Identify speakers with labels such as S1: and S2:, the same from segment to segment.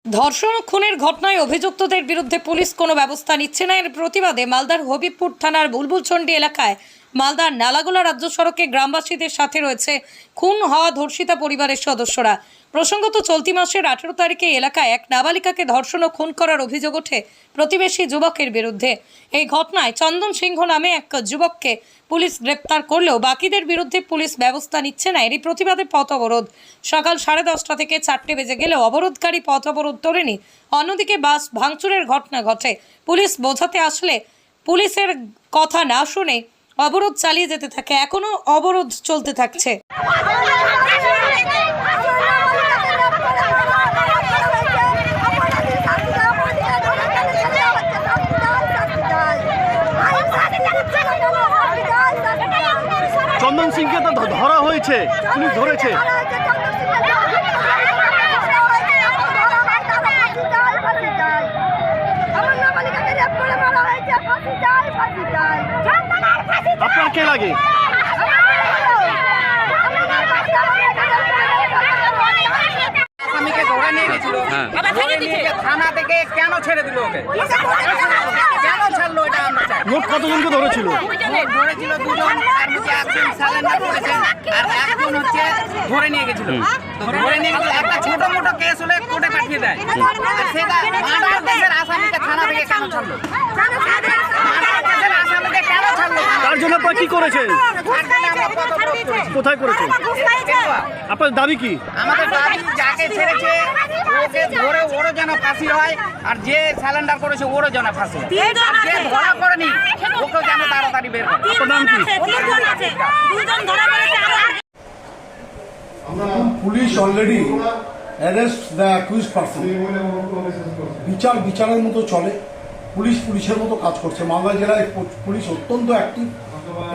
S1: ধর্ষণ ও খুনের ঘটনায় অভিযুক্তদের বিরুদ্ধে পুলিশ কোনো ব্যবস্থা নিচ্ছে না। এর প্রতিবাদে মালদার হবিবপুর থানার বুলবুলচন্ডী এলাকায় মালদার নালাগোলা রাজ্য সড়কে গ্রামবাসীদের সাথে রয়েছে খুন হওয়া ধর্ষিতা পরিবারের সদস্যরা। প্রসঙ্গত চলতি মাসের 18 তারিখে এলাকায় এক নাবালিকাকে ধর্ষণ ও খুন করার অভিযোগ ওঠে প্রতিবেশী যুবকের বিরুদ্ধে। এই ঘটনায় চন্দন সিংহ নামে এক যুবককে পুলিশ গ্রেপ্তার করলেও বাকিদের বিরুদ্ধে পুলিশ ব্যবস্থা নিচ্ছে না। এরই প্রতিবাদে পথ অবরোধ। সকাল 10:30 থেকে 4টে বেজে গেলেও অবরোধকারী পথ অবরোধ তোলেনি। অন্যদিকে বাস ভাঙচুরের ঘটনা ঘটে। পুলিশ বোঝাতে আসলে পুলিশের কথা না শুনে অবরোধ চালিয়ে যেতে থাকে। এখনো অবরোধ চলতে থাকছে।
S2: চন্দন সিংকে তো ধরা হয়েছে, পুলিশ ধরেছে। আপনার কে লাগে?
S3: থানা থেকে কেন ছেড়ে দিল ওকে? কেন ছাড়লো এটা আমরা চাই।
S2: মোট কতজনকে ধরেছিল?
S3: ধরেছিল দুজন, তার মধ্যে একজন সারেন্ডার করেছেন আর একজন হচ্ছে ধরে নিয়ে গেছিল। ধরে নিয়ে গেছিল, একটা ছোট মোটো কেস হলে কোর্টে পাঠিয়ে দেয়। আর সেটা মার্ডার কেসের আসামিকে থানা থেকে কেন ছাড়লো? মার্ডার কেসের আসামিকে কেন ছাড়লো?
S2: তার জন্য আপনারা কি করেছেন? কোথায় করেছেন? আপনার দাবি কি?
S3: আমাদের দাবি যাকে ছেড়েছে ওকে ধরে ওরও যেন ফাঁসি হয়, আর যে সারেন্ডার করেছে ওরও যেন ফাঁসি হয়। আর যে ধরা পড়েনি ওকেও যেন তাড়াতাড়ি বের করে।
S2: আপনার নাম কি?
S4: Police already arrest the accused person. বিচারের মতো চলে, পুলিশের মতো কাজ করছে। মালদা জেলায় পুলিশ অত্যন্ত অ্যাক্টিভ।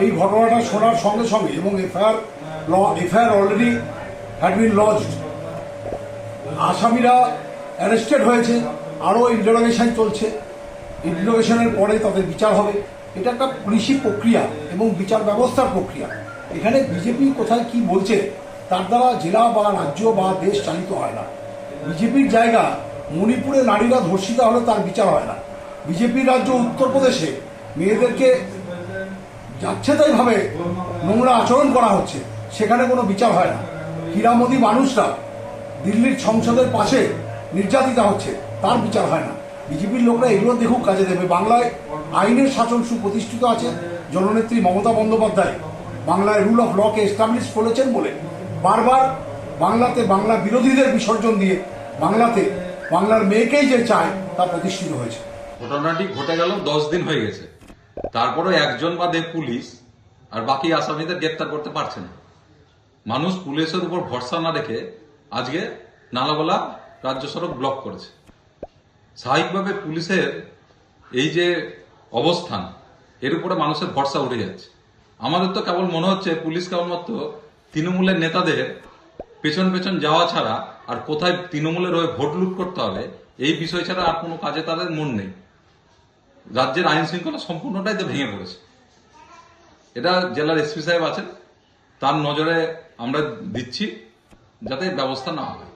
S4: এই ঘটনাটা শোনার সঙ্গে সঙ্গে এবং এফআইআর অলরেডি হ্যাড বিন লজড। আসামিরা অ্যারেস্টেড হয়েছে, আরও ইন্টারোগেশন চলছে। ইন্টারোগেশনের পরে তাদের বিচার হবে। এটা একটা পুলিশি প্রক্রিয়া এবং বিচার ব্যবস্থার প্রক্রিয়া। এখানে বিজেপি কোথায় কি বলছে তার দ্বারা জেলা বা রাজ্য বা দেশ চালিত হয় না। বিজেপির জায়গা মণিপুরে নারীরা ধর্ষিতা হলে তার বিচার হয় না। বিজেপির রাজ্য উত্তরপ্রদেশে মেয়েদেরকে যাচ্ছে তাইভাবে নোংরা আচরণ করা হচ্ছে, সেখানে কোনো বিচার হয় না। হীরামতি মানুষরা দিল্লির সংসদের পাশে নির্যাতিতা হচ্ছে, তার বিচার হয় না। বিজেপির লোকরা এগুলো দেখুক, কাজে দেবে। বাংলায় আইনের শাসন সুপ্রতিষ্ঠিত আছে। জননেত্রী মমতা বন্দ্যোপাধ্যায় বাংলায় রুল অফ লকে এস্টাবলিশ করেছেন বলে বারবার বাংলাতে বাংলা বিরোধীদের বিসর্জন দিয়ে বাংলার মেয়েকেই যে চায় তা প্রতিষ্ঠিত হয়েছে।
S5: ঘটনাটি ঘটে গেল 10 দিন হয়ে গেছে, তারপরে একজন বাদে পুলিশ আর বাকি আসামিদের গ্রেপ্তার করতে পারছে না। মানুষ পুলিশের উপর ভরসা না রেখে আজকে নালাগোলা রাজ্য সড়ক ব্লক করেছে। স্বাভাবিকভাবে পুলিশের এই যে অবস্থান, এর উপরে মানুষের ভরসা উঠে যাচ্ছে। আমাদের তো কেবল মনে হচ্ছে পুলিশ কেবলমাত্র তৃণমূলের নেতাদের পেছন পেছন যাওয়া ছাড়া আর কোথায় তৃণমূলের হয়ে ভোট লুট করতে হবে এই বিষয় ছাড়া আর কোনো কাজে তাদের মন নেই। রাজ্যের আইন শৃঙ্খলা সম্পূর্ণটাই তো ভেঙে পড়েছে। এটা জেলার এসপি সাহেব আছেন, তার নজরে আমরা দিচ্ছি যাতে ব্যবস্থা না হয়।